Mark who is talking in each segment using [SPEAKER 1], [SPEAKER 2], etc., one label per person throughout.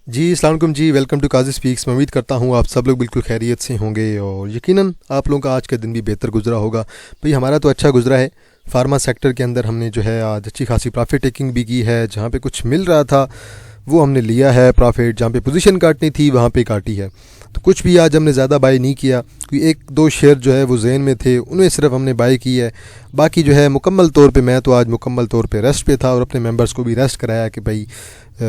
[SPEAKER 1] जी अस्सलाम वालेकुम जी। Welcome to Qazi speaks. मैं उम्मीद करता हूँ आप सब लोग बिल्कुल खैरियत से होंगे और यकीनन आप लोगों का आज का दिन भी बेहतर गुजरा होगा। भाई हमारा तो अच्छा गुजरा है। फार्मा सेक्टर के अंदर हमने जो है आज अच्छी खासी प्रॉफिट टेकिंग भी की है। जहाँ पे कुछ मिल रहा था वो हमने लिया है प्रॉफिट, जहाँ पे पोजीशन काटनी थी वहाँ पे काटी है। तो कुछ भी आज हमने ज़्यादा बाई नहीं किया, क्योंकि एक दो शेयर जो है वो जहन में थे, उन्हें सिर्फ हमने बाई की है। बाकी जो है मुकम्मल तौर पे मैं तो आज मुकम्मल तौर पे रेस्ट पे था और अपने मेंबर्स को भी रेस्ट कराया कि भाई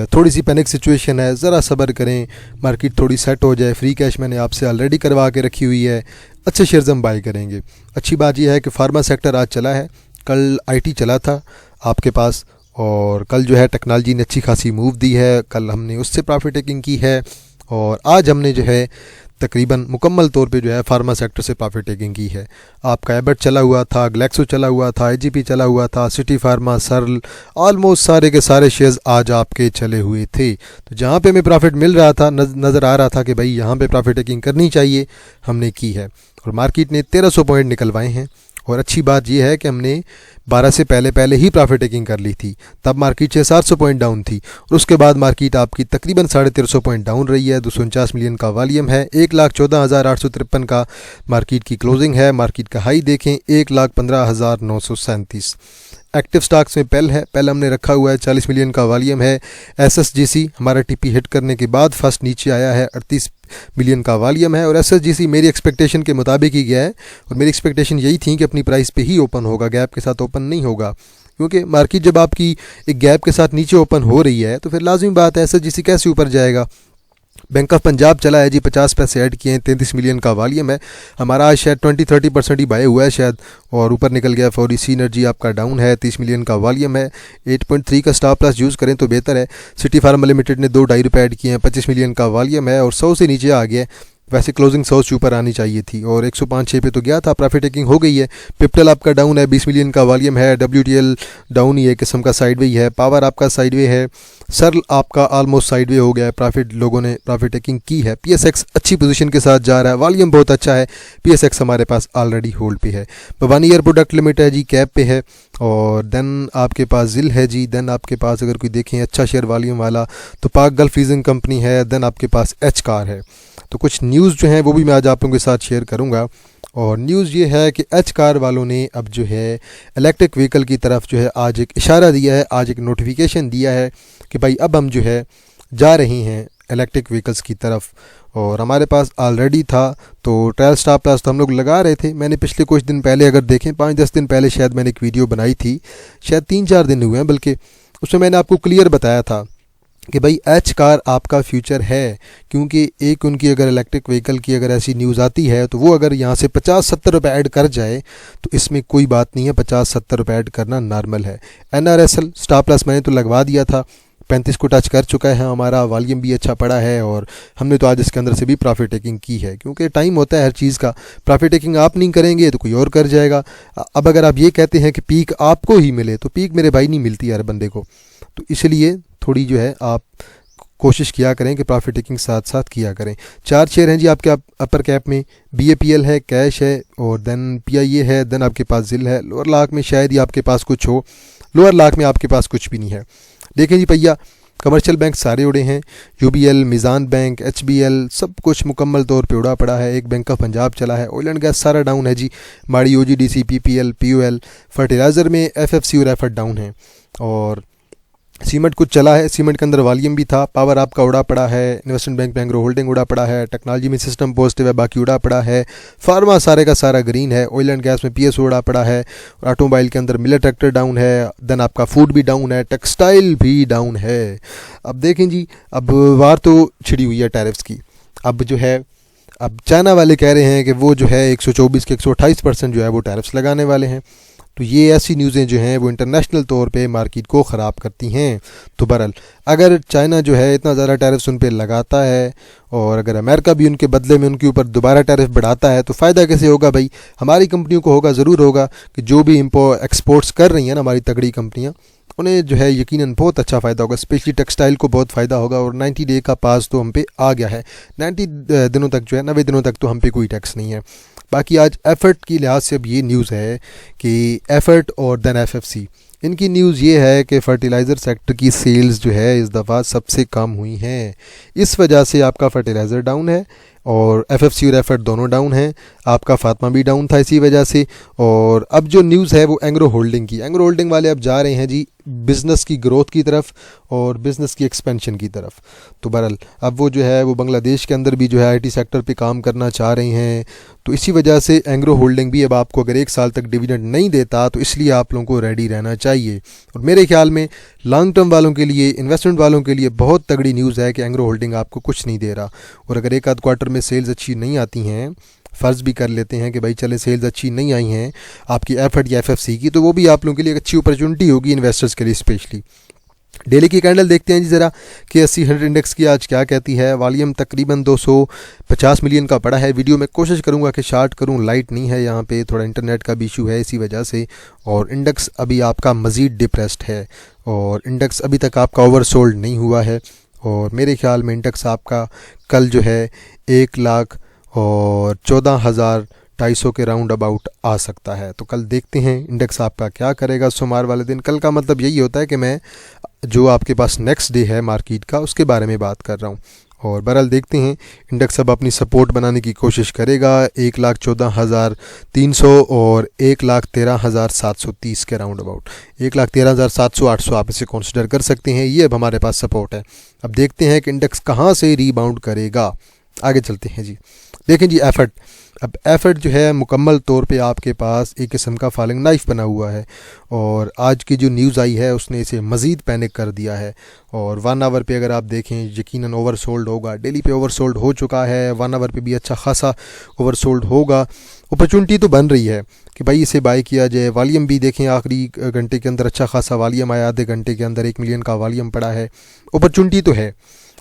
[SPEAKER 1] थोड़ी सी पैनिक सिचुएशन है, ज़रा सब्र करें, मार्केट थोड़ी सेट हो जाए। फ्री कैश मैंने आपसे ऑलरेडी करवा के रखी हुई है, अच्छे शेयर्स हम बाई करेंगे। अच्छी बात यह है कि फार्मा सेक्टर आज चला है, कल आईटी चला था आपके पास, और कल जो है टेक्नोलॉजी ने अच्छी खासी मूव दी है, कल हमने उससे प्रॉफिट टेकिंग की है। और आज हमने जो है तकरीबन मुकम्मल तौर पे जो है फार्मा सेक्टर से प्रॉफिट टेकिंग की है। आपका एबट चला हुआ था, ग्लैक्सो चला हुआ था, आईजीपी चला हुआ था, सिटी फार्मा, सर्ल, ऑलमोस्ट सारे के सारे शेयर्स आज आपके चले हुए थे। तो जहाँ पे हमें प्रॉफिट मिल रहा था, नज़र आ रहा था कि भाई यहाँ पे प्रॉफिट टेकिंग करनी चाहिए, हमने की है। और मार्केट ने 1300 पॉइंट निकलवाए हैं। और अच्छी बात यह है कि हमने 12 से पहले पहले ही प्रॉफिट टेकिंग कर ली थी, तब मार्केट 600-700 पॉइंट डाउन थी, और उसके बाद मार्केट आपकी तकरीबन 1350 पॉइंट डाउन रही है। 249 मिलियन का वॉल्यूम है, 1,14,853 का मार्केट की क्लोजिंग है। मार्केट का हाई देखें 1,15,937। एक्टिव स्टॉक्स में पेल है, पेल हमने रखा हुआ है, 40 मिलियन का वॉल्यूम है। एसएसजीसी हमारा टीपी हिट करने के बाद फर्स्ट नीचे आया है, 38 मिलियन का वॉल्यूम है। और एसएसजीसी मेरी एक्सपेक्टेशन के मुताबिक ही गया है, और मेरी एक्सपेक्टेशन यही थी कि अपनी प्राइस पे ही ओपन होगा, गैप के साथ ओपन नहीं होगा। क्योंकि मार्केट जब आपकी एक गैप के साथ नीचे ओपन हो रही है तो फिर लाजिमी बात है एसएसजीसी कैसे ऊपर जाएगा। बैंक ऑफ पंजाब चला है जी, 50 पैसे ऐड किए हैं, 33 मिलियन का वॉल्यूम है। हमारा आज शायद 20-30% ही बाय हुआ है शायद, और ऊपर निकल गया। फॉरी सीनर्जी आपका डाउन है, 30 मिलियन का वॉल्यूम है। 8.3 का स्टॉप लॉस यूज़ करें तो बेहतर है। सिटी फार्मा लिमिटेड ने 2.5 रुपये ऐड किए हैं, 25 मिलियन का वॉल्यूम है, और 100 से नीचे आ गया है। वैसे क्लोजिंग 100 से ऊपर आनी चाहिए थी, और 105-6 पे तो गया था, प्रॉफिट टेकिंग हो गई है। पिप्टल आपका डाउन है, 20 मिलियन का वॉल्यूम है। WTL डाउन ही है, किस्म का साइडवे है। पावर आपका साइडवे है। सर्ल आपका ऑलमोस्ट साइडवे हो गया है, प्रॉफिट लोगों ने प्रॉफिट टेकिंग की है। PSX अच्छी पोजीशन के साथ जा रहा है, वॉल्यूम बहुत अच्छा है। PSX हमारे पास ऑलरेडी होल्ड पे है। भवानी एयर प्रोडक्ट लिमिटेड है जी, कैप पे है। और देन आपके पास जिल है जी। देन आपके पास अगर कोई देखें अच्छा शेयर वॉल्यूम वाला तो पाक गल्फ लीजिंग कंपनी है। देन आपके पास एच कार है। तो कुछ न्यूज़ जो हैं वो भी मैं आज आप लोगों के साथ शेयर करूंगा। और न्यूज़ ये है कि एच कार वालों ने अब जो है इलेक्ट्रिक व्हीकल की तरफ जो है आज एक इशारा दिया है, आज एक नोटिफिकेशन दिया है कि भाई अब हम जो है जा रहे हैं इलेक्ट्रिक व्हीकल्स की तरफ। और हमारे पास ऑलरेडी था, तो ट्रायल स्टॉप लॉस तो हम लोग लगा रहे थे। मैंने पिछले कुछ दिन पहले अगर देखें, 5-10 दिन पहले शायद मैंने एक वीडियो बनाई थी, शायद 3-4 दिन हुए हैं बल्कि, उसमें मैंने आपको क्लियर बताया था कि भाई एच कार आपका फ्यूचर है। क्योंकि एक उनकी अगर इलेक्ट्रिक व्हीकल की अगर ऐसी न्यूज़ आती है तो वो अगर यहाँ से 50-70 रुपये ऐड कर जाए तो इसमें कोई बात नहीं है, 50-70 रुपये ऐड करना नॉर्मल है। NRSL स्टॉप लॉस मैंने तो लगवा दिया था, 35 को टच कर चुका है, हमारा वॉल्यूम भी अच्छा पड़ा है, और हमने तो आज इसके अंदर से भी प्रॉफिट टेकिंग की है। क्योंकि टाइम होता है हर चीज़ का, प्रॉफिट टेकिंग आप नहीं करेंगे तो कोई और कर जाएगा। अब अगर आप ये कहते हैं कि पीक आपको ही मिले, तो पीक मेरे भाई नहीं मिलती हर बंदे को। तो इसलिए थोड़ी जो है आप कोशिश किया करें कि प्रॉफिट टेकिंग साथ साथ किया करें। 4 शेयर हैं जी आपके अपर कैप में, BAPL है, कैश है, और देन PIA है, देन आपके पास जिल है। लोअर लाख में शायद ही आपके पास कुछ हो, लोअर लाख में आपके पास कुछ भी नहीं है। देखें जी भैया, कमर्शियल बैंक सारे उड़े हैं, UBL, मिज़ान बैंक, HBL सब कुछ मुकम्मल तौर पे उड़ा पड़ा है। एक बैंक ऑफ पंजाब चला है। ऑयल एंड गैस सारा डाउन है जी, माड़ी, OGDC, PPL, POL। फर्टिलाइज़र में FFC और एफर्ट डाउन है। और सीमेंट कुछ चला है, सीमेंट के अंदर वॉल्यूम भी था। पावर आपका उड़ा पड़ा है, इन्वेस्टमेंट बैंक बैंगलो होल्डिंग उड़ा पड़ा है, टेक्नोलॉजी में सिस्टम पॉजिटिव है, बाकी उड़ा पड़ा है। फार्मा सारे का सारा ग्रीन है। ऑयल एंड गैस में PSO उड़ा पड़ा है। और ऑटोमोबाइल के अंदर मिलर ट्रैक्टर डाउन है। देन आपका फूड भी डाउन है, टेक्सटाइल भी डाउन है। अब देखें जी, अब वार तो छिड़ी हुई है टैरिफ्स की। अब जो है, अब चाइना वाले कह रहे हैं कि वो जो है 124 के 128% जो है वो टैरिफ्स लगाने वाले हैं। तो ये ऐसी न्यूज़ें जो हैं वो इंटरनेशनल तौर पे मार्केट को ख़राब करती हैं। तो बहरहाल अगर चाइना जो है इतना ज़्यादा टैरिफ्स उन पे लगाता है, और अगर अमेरिका भी उनके बदले में उनके ऊपर दोबारा टैरिफ बढ़ाता है, तो फ़ायदा कैसे होगा भाई? हमारी कंपनियों को होगा, ज़रूर होगा, कि जो भी एक्सपोर्ट्स कर रही हैं ना हमारी तगड़ी कंपनियाँ, उन्हें जो है यकीनन बहुत अच्छा फ़ायदा होगा। स्पेशली टेक्सटाइल को बहुत फ़ायदा होगा। और 90 डे का पास तो हम पे आ गया है, 90 दिनों तक जो है, 90 दिनों तक तो हम पे कोई टैक्स नहीं है। बाकी आज एफर्ट की लिहाज से अब ये न्यूज़ है कि एफर्ट और देन FFC इनकी न्यूज़ ये है कि फर्टिलाइज़र सेक्टर की सेल्स जो है इस दफ़ा सबसे कम हुई हैं। इस वजह से आपका फर्टिलाइज़र डाउन है और एफएफसी और एफएड दोनों डाउन हैं। आपका फातिमा भी डाउन था इसी वजह से। और अब जो न्यूज़ है वो एंग्रो होल्डिंग की, एंग्रो होल्डिंग वाले अब जा रहे हैं जी बिज़नेस की ग्रोथ की तरफ और बिज़नेस की एक्सपेंशन की तरफ। तो बहरहाल अब वो जो है वो बांग्लादेश के अंदर भी जो है आईटी सेक्टर पे काम करना चाह रहे हैं। तो इसी वजह से एंग्रो होल्डिंग भी अब आपको अगर 1 साल तक डिविडेंड नहीं देता तो इसलिए आप लोगों को रेडी रहना चाहिए। और मेरे ख्याल में लॉन्ग टर्म वालों के लिए, इन्वेस्टमेंट वालों के लिए बहुत तगड़ी न्यूज़ है कि एंग्रो होल्डिंग आपको कुछ नहीं दे रहा। और अगर एक आध क्वार्टर में सेल्स अच्छी नहीं आती हैं, फ़र्ज़ भी कर लेते हैं कि भाई चले सेल्स अच्छी नहीं आई हैं आपकी एफएड या एफएफसी की, तो वो भी आप लोगों के लिए एक अच्छी अपॉर्चुनिटी होगी इन्वेस्टर्स के लिए स्पेशली। डेली की कैंडल देखते हैं जी ज़रा कि 80-100 इंडेक्स की आज क्या कहती है। वॉल्यूम तकरीबन 250 मिलियन का पड़ा है। वीडियो में कोशिश करूंगा कि शार्ट करूं, लाइट नहीं है यहाँ पे, थोड़ा इंटरनेट का भी इशू है इसी वजह से। और इंडेक्स अभी आपका मज़ीद डिप्रेस्ड है और इंडेक्स अभी तक आपका ओवरसोल्ड नहीं हुआ है। और मेरे ख्याल में इंडेक्स आपका कल जो है 1,14,250 के राउंड अबाउट आ सकता है। तो कल देखते हैं इंडेक्स आपका क्या करेगा सोमवार वाले दिन। कल का मतलब यही होता है कि मैं जो आपके पास नेक्स्ट डे है मार्केट का उसके बारे में बात कर रहा हूँ। और बहरहाल देखते हैं इंडेक्स अब अपनी सपोर्ट बनाने की कोशिश करेगा 1,14,300 और 1,13,730 के राउंड अबाउट। 1,13,700-800 आप इसे कंसिडर कर सकते हैं, ये अब हमारे पास सपोर्ट है। अब देखते हैं कि इंडेक्स कहाँ से रीबाउंड करेगा। आगे चलते हैं जी। देखें जी एफर्ट, अब एफर्ट जो है मुकम्मल तौर पे आपके पास एक किस्म का फॉलिंग नाइफ बना हुआ है। और आज की जो न्यूज़ आई है उसने इसे मज़ीद पैनिक कर दिया है। और 1 आवर पे अगर आप देखें यकीनन ओवरसोल्ड होगा। डेली पे ओवरसोल्ड हो चुका है, 1 आवर पे भी अच्छा खासा ओवरसोल्ड होगा। अपॉर्चुनिटी तो बन रही है कि भाई इसे बाय किया जाए। वॉल्यूम भी देखें आखिरी घंटे के अंदर अच्छा खासा वॉल्यूम आया, आधे घंटे के अंदर 1 मिलियन का वॉल्यूम पड़ा है। अपॉर्चुनिटी तो है।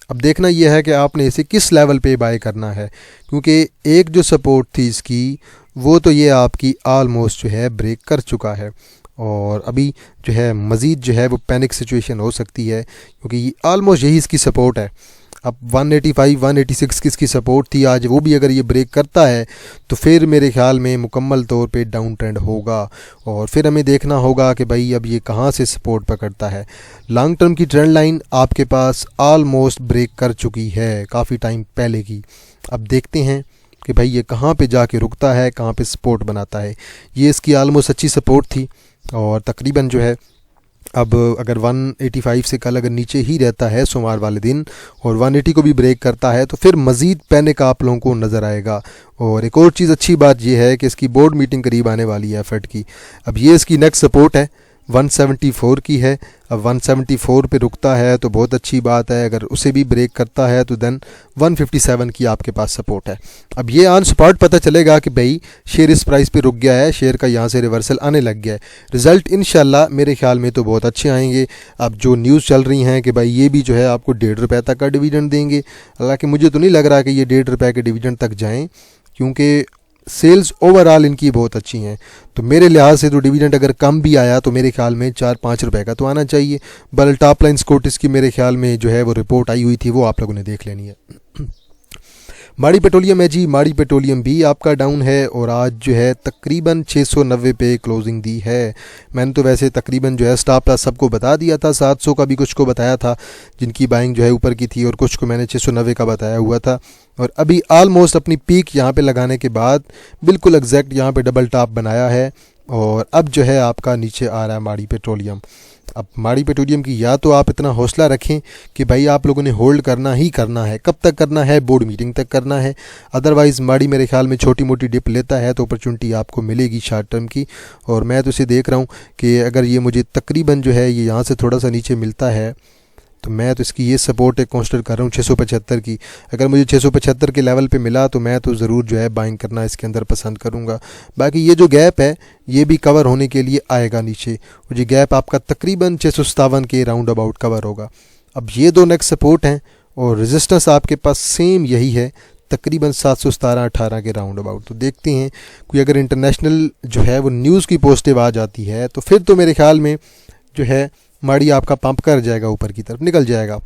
[SPEAKER 1] अब देखना यह है कि आपने इसे किस लेवल पे बाय करना है, क्योंकि एक जो सपोर्ट थी इसकी वो तो ये आपकी आलमोस्ट जो है ब्रेक कर चुका है। और अभी जो है मज़ीद जो है वो पैनिक सिचुएशन हो सकती है, क्योंकि आलमोस्ट यही इसकी सपोर्ट है। अब 185-186 की इसकी सपोर्ट थी, आज वो भी अगर ये ब्रेक करता है तो फिर मेरे ख्याल में मुकम्मल तौर पे डाउन ट्रेंड होगा। और फिर हमें देखना होगा कि भाई अब ये कहाँ से सपोर्ट पकड़ता है। लॉन्ग टर्म की ट्रेंड लाइन आपके पास आलमोस्ट ब्रेक कर चुकी है काफ़ी टाइम पहले की। अब देखते हैं कि भाई ये कहाँ पे जाके रुकता है, कहाँ पे सपोर्ट बनाता है। ये इसकी आलमोस्ट अच्छी सपोर्ट थी और तकरीबन जो है अब अगर 185 से कल अगर नीचे ही रहता है सोमवार वाले दिन और 180 को भी ब्रेक करता है तो फिर मज़ीद पैनिक आप लोगों को नज़र आएगा। और एक और चीज़ अच्छी बात यह है कि इसकी बोर्ड मीटिंग करीब आने वाली है एफर्ट की। अब ये इसकी नेक्स्ट सपोर्ट है 174 की है। अब 174 पे रुकता है तो बहुत अच्छी बात है, अगर उसे भी ब्रेक करता है तो देन 157 की आपके पास सपोर्ट है। अब ये ऑन स्पॉट पता चलेगा कि भाई शेयर इस प्राइस पे रुक गया है, शेयर का यहाँ से रिवर्सल आने लग गया है। रिज़ल्ट इंशाल्लाह मेरे ख्याल में तो बहुत अच्छे आएंगे। अब जो न्यूज़ चल रही हैं कि भाई ये भी जो है आपको 1.5 रुपये तक का डिविडेंड देंगे, हालांकि मुझे तो नहीं लग रहा कि ये 1.5 रुपये के डिविडेंड तक जाएँ, क्योंकि सेल्स ओवरऑल इनकी बहुत अच्छी हैं। तो मेरे लिहाज से तो डिविडेंड अगर कम भी आया तो मेरे ख्याल में 4-5 रुपये का तो आना चाहिए। बल टॉप लाइन स्कोटिस की मेरे ख्याल में जो है वो रिपोर्ट आई हुई थी, वो आप लोगों ने देख लेनी है। माड़ी पेट्रोलियम है जी, माड़ी पेट्रोलियम भी आपका डाउन है और आज जो है तकरीबन 690 पे क्लोजिंग दी है। मैंने तो वैसे तकरीबन जो है स्टॉप लॉस सबको बता दिया था, 700 का भी कुछ को बताया था जिनकी बाइंग जो है ऊपर की थी, और कुछ को मैंने 690 का बताया हुआ था। और अभी आलमोस्ट अपनी पीक यहाँ पे लगाने के बाद बिल्कुल एग्जैक्ट यहाँ पे डबल टॉप बनाया है और अब जो है आपका नीचे आ रहा है माड़ी पेट्रोलियम। अब माड़ी पेट्रोलियम की या तो आप इतना हौसला रखें कि भाई आप लोगों ने होल्ड करना ही करना है, कब तक करना है, बोर्ड मीटिंग तक करना है। अदरवाइज़ माड़ी मेरे ख्याल में छोटी मोटी डिप लेता है तो अपॉर्चुनिटी आपको मिलेगी शॉर्ट टर्म की। और मैं तो इसे देख रहा हूँ कि अगर ये मुझे तकरीबन जो है ये यहाँ से थोड़ा सा नीचे मिलता है तो मैं तो इसकी ये सपोर्ट एक कंसिडर कर रहा हूँ 675 की। अगर मुझे 675 के लेवल पे मिला तो मैं तो ज़रूर जो है बाइंग करना इसके अंदर पसंद करूँगा। बाकी ये जो गैप है ये भी कवर होने के लिए आएगा नीचे, और ये गैप आपका तकरीबन 657 के राउंड अबाउट कवर होगा। अब ये दो नेक्स्ट सपोर्ट हैं और रेजिस्टेंस आपके पास सेम यही है तकरीबन 717-18 के राउंड अबाउट। तो देखते हैं कोई अगर इंटरनेशनल जो है वो न्यूज़ की पॉजिटिव आ जाती है तो फिर तो मेरे ख्याल में जो है माड़ी आपका पंप कर जाएगा, ऊपर की तरफ निकल जाएगा।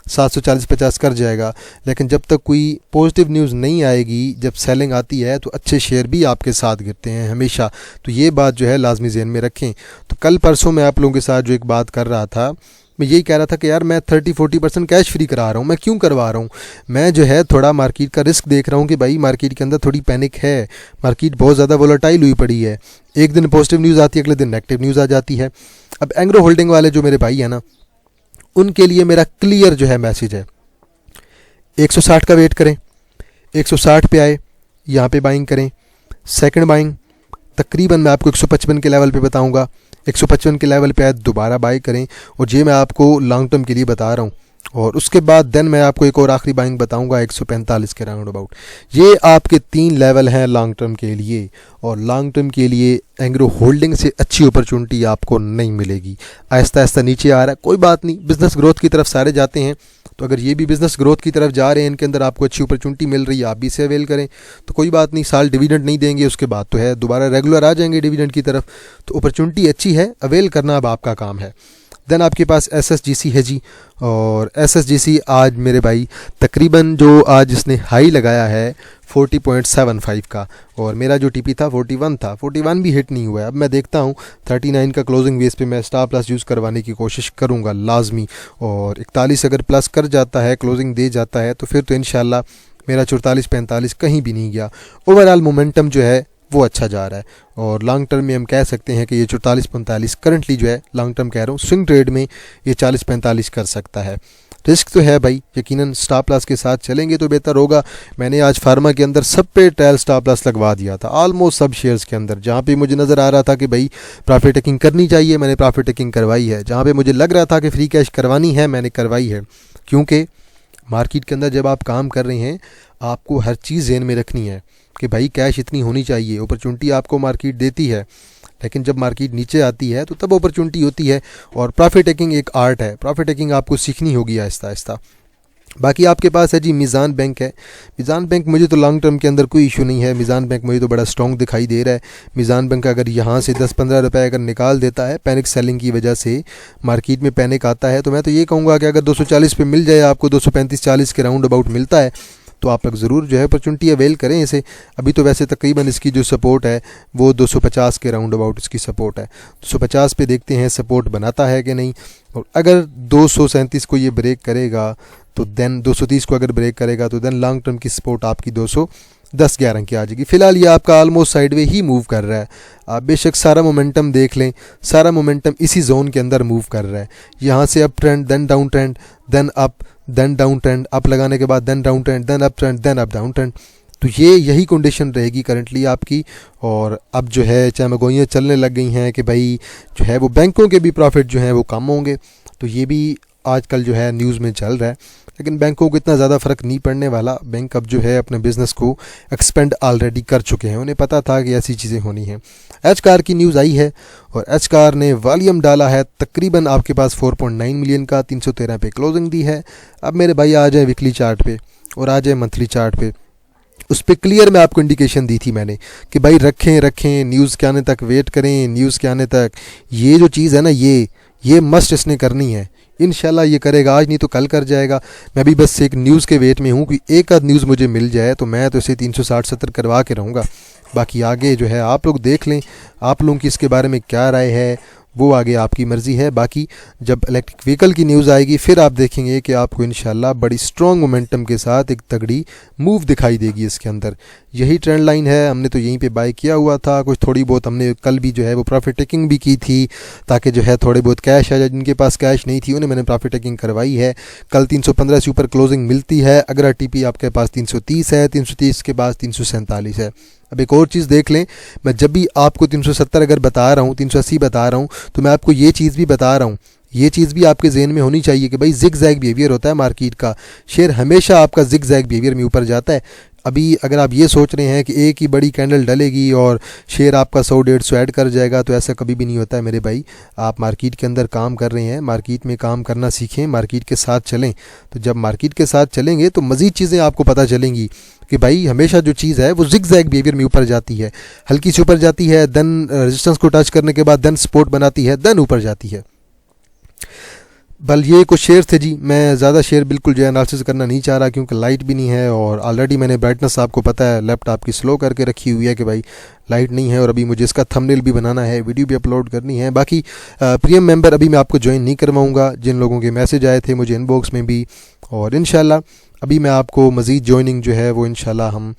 [SPEAKER 1] 740-50 कर जाएगा। लेकिन जब तक कोई पॉजिटिव न्यूज़ नहीं आएगी, जब सेलिंग आती है तो अच्छे शेयर भी आपके साथ गिरते हैं हमेशा। तो ये बात जो है लाजमी ज़हन में रखें। तो कल परसों मैं आप लोगों के साथ जो एक बात कर रहा था, मैं यही कह रहा था कि यार मैं 30-40% कैश फ्री करा रहा हूँ। मैं क्यों करवा रहा हूँ? मैं जो है थोड़ा मार्केट का रिस्क देख रहा हूँ कि भाई मार्केट के अंदर थोड़ी पैनिक है, मार्केट बहुत ज़्यादा वोलेटाइल हुई पड़ी है। एक दिन पॉजिटिव न्यूज़ आती है, अगले दिन नेगेटिव न्यूज़ आ जाती है। अब एंग्रो होल्डिंग वाले जो मेरे भाई हैं ना, उनके लिए मेरा क्लियर जो है मैसेज है, 160 का वेट करें, 160 पे आए यहाँ पे बाइंग करें। सेकंड बाइंग तकरीबन मैं आपको 155 के लेवल पे बताऊंगा, 155 के लेवल पे आए दोबारा बाई करें। और ये मैं आपको लॉन्ग टर्म के लिए बता रहा हूँ। और उसके बाद देन मैं आपको एक और आखिरी बाइंग बताऊंगा 145 के राउंड अबाउट। ये आपके 3 लेवल हैं लॉन्ग टर्म के लिए। और लॉन्ग टर्म के लिए एंग्रो होल्डिंग से अच्छी अपॉर्चुनिटी आपको नहीं मिलेगी। आहिस्ता आहिस्ता नीचे आ रहा है, कोई बात नहीं, बिज़नेस ग्रोथ की तरफ सारे जाते हैं। तो अगर ये भी बिज़नेस ग्रोथ की तरफ जा रहे हैं, इनके अंदर आपको अच्छी अपॉर्चुनिटी मिल रही है, आप भी इसे अवेल करें। तो कोई बात नहीं, साल डिविडेंड नहीं देंगे, उसके बाद तो है दोबारा रेगुलर आ जाएंगे डिविडेंड की तरफ। तो अपॉर्चुनिटी अच्छी है, अवेल करना अब आपका काम है। देन आपके पास SSGC है जी। और SSGC आज मेरे भाई तकरीबन जो आज इसने हाई लगाया है 40.75 का, और मेरा जो TP था 41 था, 41 भी हिट नहीं हुआ है। अब मैं देखता हूँ 39 का क्लोजिंग बेस पे मैं स्टॉप लॉस यूज़ करवाने की कोशिश करूँगा लाजमी। और 41 अगर प्लस कर जाता है, क्लोजिंग दे जाता है, तो फिर तो इंशाल्लाह मेरा 44-45 कहीं भी नहीं गया। ओवरऑल मोमेंटम जो है वो अच्छा जा रहा है। और लॉन्ग टर्म में हम कह सकते हैं कि ये 44-45 करंटली जो है, लॉन्ग टर्म कह रहा हूँ, स्विंग ट्रेड में ये 40-45 कर सकता है। रिस्क तो है भाई, यकीनन स्टॉप लॉस के साथ चलेंगे तो बेहतर होगा। मैंने आज फार्मा के अंदर सब पे ट्रायल स्टॉप लॉस लगवा दिया था, ऑलमोस्ट सब शेयर्स के अंदर। जहाँ पे मुझे नज़र आ रहा था कि भाई प्रॉफिट टेकिंग करनी चाहिए, मैंने प्रॉफिट टेकिंग करवाई है। जहाँ पे मुझे लग रहा था कि फ्री कैश करवानी है, मैंने करवाई है। क्योंकि मार्केट के अंदर जब आप काम कर रहे हैं, आपको हर चीज़ ज़हन में रखनी है कि भाई कैश इतनी होनी चाहिए। अपॉर्चुनिटी आपको मार्केट देती है, लेकिन जब मार्केट नीचे आती है तो तब अपॉर्चुनिटी होती है। और प्रॉफिट टेकिंग एक आर्ट है, प्रॉफिट टेकिंग आपको सीखनी होगी आहिस्ता आहिस्ता। बाकी आपके पास है जी मीज़ान बैंक है। मीज़ान बैंक मुझे तो लॉन्ग टर्म के अंदर कोई इशू नहीं है। मीज़ान बैंक मुझे तो बड़ा स्ट्रॉन्ग दिखाई दे रहा है। मीज़ान बैंक अगर यहाँ से 10-15 रुपये अगर निकाल देता है, पैनिक सेलिंग की वजह से मार्केट में पैनिक आता है, तो मैं तो ये कहूँगा कि अगर 240 पे मिल जाए आपको, 235-40 के राउंड अबाउट मिलता है, तो आप लोग ज़रूर जो है अपॉर्चुनिटी अवेल करें इसे। अभी तो वैसे तकरीबन इसकी जो सपोर्ट है वो 250 के राउंड अबाउट इसकी सपोर्ट है। 250 पे देखते हैं सपोर्ट बनाता है कि नहीं। और अगर 237 को ये ब्रेक करेगा तो देन 230 को अगर ब्रेक करेगा तो देन लॉन्ग टर्म की सपोर्ट आपकी 210-11 की आ जाएगी। फ़िलहाल ये आपका ऑलमोस्ट साइडवे ही मूव कर रहा है। आप बेशक सारा मोमेंटम देख लें, सारा मोमेंटम इसी जोन के अंदर मूव कर रहा है। यहाँ से up trend, then down trend, then up, then down trend, up लगाने के बाद then down trend, then up trend, then up down trend. तो ये यही कंडीशन रहेगी करंटली आपकी। और अब जो है चमगोइयाँ चलने लग गई हैं कि भाई जो है वो बैंकों के भी प्रॉफिट जो है वो कम होंगे। तो ये भी आजकल जो है न्यूज़ में चल रहा है, लेकिन बैंकों को इतना ज़्यादा फ़र्क नहीं पड़ने वाला। बैंक अब जो है अपने बिज़नेस को एक्सपेंड ऑलरेडी कर चुके हैं, उन्हें पता था कि ऐसी चीज़ें होनी हैं। एच कार की न्यूज़ आई है और एच कार ने वॉल्यूम डाला है तकरीबन आपके पास 4.9 मिलियन का, 313 पे क्लोजिंग दी है। अब मेरे भाई आ जाए वीकली चार्ट पे और आ जाए मंथली चार्ट पे, उस पर क्लियर मैं आपको इंडिकेशन दी थी मैंने कि भाई रखें न्यूज़ के आने तक वेट करें, न्यूज़ के आने तक। ये जो चीज़ है ना, ये मस्ट इसने करनी है। इंशाल्लाह ये करेगा, आज नहीं तो कल कर जाएगा। मैं भी बस एक न्यूज़ के वेट में हूँ कि एक आध न्यूज़ मुझे मिल जाए तो मैं तो इसे 360-70 करवा के रहूँगा। बाकी आगे जो है आप लोग देख लें, आप लोगों की इसके बारे में क्या राय है, वो आगे आपकी मर्ज़ी है। बाकी जब इलेक्ट्रिक व्हीकल की न्यूज़ आएगी फिर आप देखेंगे कि आपको इंशाल्लाह बड़ी स्ट्रॉन्ग मोमेंटम के साथ एक तगड़ी मूव दिखाई देगी इसके अंदर। यही ट्रेंड लाइन है, हमने तो यहीं पे बाय किया हुआ था। कुछ थोड़ी बहुत हमने कल भी जो है वो प्रॉफिट टेकिंग भी की थी ताकि जो है थोड़े बहुत कैश है, जिनके पास कैश नहीं थी उन्हें मैंने प्रॉफिट टेकिंग करवाई है। कल 315 से ऊपर क्लोजिंग मिलती है। अगर TP आपके पास 330 है, 330 के पास 347 है। अब एक और चीज़ देख लें, मैं जब भी आपको 370 अगर बता रहा हूँ, 380 बता रहा हूँ, तो मैं आपको ये चीज़ भी बता रहा हूँ, ये चीज़ भी आपके जहन में होनी चाहिए कि भाई जिग जैग बिहेवियर होता है मार्केट का। शेयर हमेशा आपका जिग जैग बिहेवियर में ऊपर जाता है। अभी अगर आप ये सोच रहे हैं कि एक ही बड़ी कैंडल डलेगी और शेयर आपका 100-150 ऐड कर जाएगा, तो ऐसा कभी भी नहीं होता है मेरे भाई। आप मार्केट के अंदर काम कर रहे हैं, मार्केट में काम करना सीखें, मार्केट के साथ चलें। तो जब मार्केट के साथ चलेंगे तो मज़ीद चीज़ें आपको पता चलेंगी कि भाई हमेशा जो चीज़ है वो जिग जैग बिहेवियर में ऊपर जाती है। हल्की सी ऊपर जाती है, देन रेजिस्टेंस को टच करने के बाद देन सपोर्ट बनाती है, देन ऊपर जाती है। बल ये कुछ शेयर थे जी। मैं ज़्यादा शेयर बिल्कुल जो है एनालिसिस करना नहीं चाह रहा, क्योंकि लाइट भी नहीं है और ऑलरेडी मैंने ब्राइटनेस आपको पता है लैपटॉप की स्लो करके रखी हुई है कि भाई लाइट नहीं है, और अभी मुझे इसका थंबनेल भी बनाना है, वीडियो भी अपलोड करनी है। बाकी प्रीमियम मेंबर अभी मैं आपको ज्वाइन नहीं करवाऊँगा, जिन लोगों के मैसेज आए थे मुझे इनबॉक्स में भी, और इंशाल्लाह अभी मैं आपको मज़ीद ज्वाइनिंग जो है वो इंशाल्लाह हम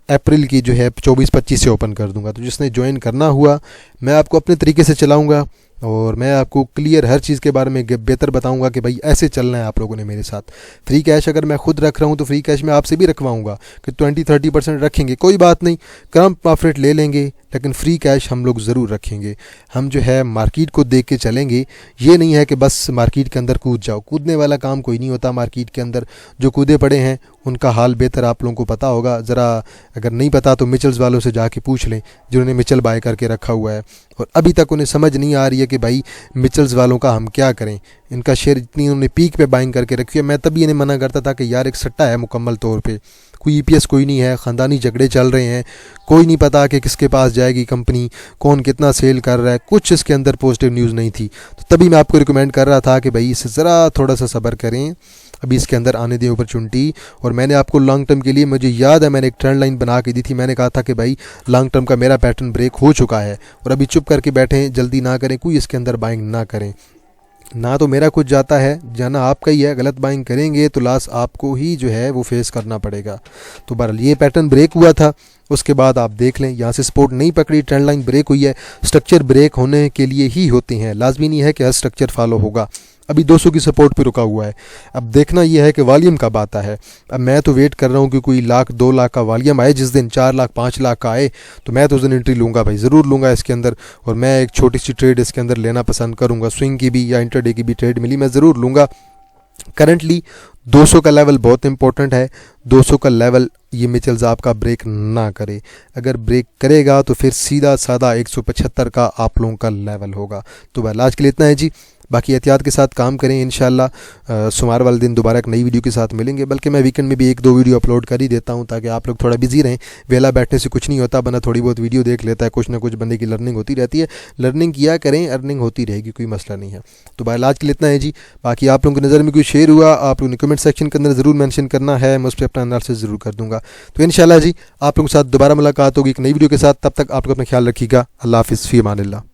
[SPEAKER 1] अप्रैल की जो है 24-25 से ओपन कर दूंगा। तो जिसने ज्वाइन करना हुआ मैं आपको अपने तरीके से चलाऊंगा और मैं आपको क्लियर हर चीज़ के बारे में बेहतर बताऊंगा कि भाई ऐसे चलना है आप लोगों ने मेरे साथ। फ्री कैश अगर मैं खुद रख रहा हूं तो फ्री कैश मैं आपसे भी रखवाऊंगा कि 20-30% रखेंगे, कोई बात नहीं, कम प्रॉफिट ले लेंगे, लेकिन फ्री कैश हम लोग ज़रूर रखेंगे। हम जो है मार्केट को देख के चलेंगे, ये नहीं है कि बस मार्केट के अंदर कूद जाओ, कूदने वाला काम कोई नहीं होता मार्केट के अंदर। जो कूदे पड़े हैं उनका हाल बेहतर आप लोगों को पता होगा, ज़रा अगर नहीं पता तो मिचल्स वालों से जाके पूछ लें जिन्होंने मिचल बाय करके रखा हुआ है और अभी तक उन्हें समझ नहीं आ रही है कि भाई मिचल्स वालों का हम क्या करें। इनका शेयर इतनी उन्होंने पीक पे बाइंग करके रखी है, मैं तभी इन्हें मना करता था कि यार एक सट्टा है मुकम्मल तौर पे, कोई ईपीएस कोई नहीं है, ख़ानदानी झगड़े चल रहे हैं, कोई नहीं पता कि किसके पास जाएगी कंपनी, कौन कितना सेल कर रहा है, कुछ इसके अंदर पॉजिटिव न्यूज़ नहीं थी। तो तभी मैं आपको रिकमेंड कर रहा था कि भाई इससे ज़रा थोड़ा सा सब्र करें, अभी इसके अंदर आने दें अपॉर्चुनिटी। और मैंने आपको लॉन्ग टर्म के लिए, मुझे याद है मैंने एक ट्रेंड लाइन बना के दी थी, मैंने कहा था कि भाई लॉन्ग टर्म का मेरा पैटर्न ब्रेक हो चुका है और अभी चुप करके बैठें, जल्दी ना करें, कोई इसके अंदर बाइंग ना करें। ना तो मेरा कुछ जाता है, जाना आपका ही है, गलत बाइंग करेंगे तो लॉस आपको ही जो है वो फेस करना पड़ेगा। तो बहरहाल ये पैटर्न ब्रेक हुआ था, उसके बाद आप देख लें यहाँ से सपोर्ट नहीं पकड़ी, ट्रेंड लाइन ब्रेक हुई है। स्ट्रक्चर ब्रेक होने के लिए ही होते हैं, लाजमी नहीं है कि हर स्ट्रक्चर फॉलो होगा। अभी 200 की सपोर्ट पे रुका हुआ है, अब देखना यह है कि वॉल्यूम कब आता है। अब मैं तो वेट कर रहा हूँ कि कोई 1-2 लाख का वॉल्यूम आए, जिस दिन 4 लाख 5 लाख का आए तो मैं तो उस दिन एंट्री लूँगा भाई, ज़रूर लूँगा इसके अंदर। और मैं एक छोटी सी ट्रेड इसके अंदर लेना पसंद करूँगा, स्विंग की भी या इंटरडे की भी ट्रेड मिली मैं ज़रूर लूँगा। करंटली 200 का लेवल बहुत इंपॉर्टेंट है, 200 का लेवल ये मिचल्स आपका ब्रेक ना करे, अगर ब्रेक करेगा तो फिर सीधा साधा 175 का आप लोगों का लेवल होगा। तो बहरहाल आज के लिए इतना है जी, बाकी एहतियात के साथ काम करें। इंशाल्लाह सोमवार वाले दिन दोबारा एक नई वीडियो के साथ मिलेंगे, बल्कि मैं वीकेंड में भी 1-2 वीडियो अपलोड कर ही देता हूं ताकि आप लोग थोड़ा बिजी रहें। वेला बैठने से कुछ नहीं होता, बंदा थोड़ी बहुत वीडियो देख लेता है, कुछ ना कुछ बंदे की लर्निंग होती रहती है। लर्निंग किया करें, अर्निंग होती रहेगी, कोई मसला नहीं है। तो बहरहाल आज के लिए इतना है जी, बाकी आप लोगों की नज़र में कोई शेयर हुआ आप लोगों ने कमेंट सेक्शन के अंदर ज़रूर मेंशन करना है, मैं उस पर अपना एनालिसिस ज़रूर कर दूँगा। तो इंशाल्लाह जी आप लोगों के साथ दोबारा मुलाकात होगी एक नई वीडियो के साथ, तब तक आप लोग अपना ख्याल रखिएगा। अल्लाह हाफ़िज़, फ़ी अमानिल्लाह।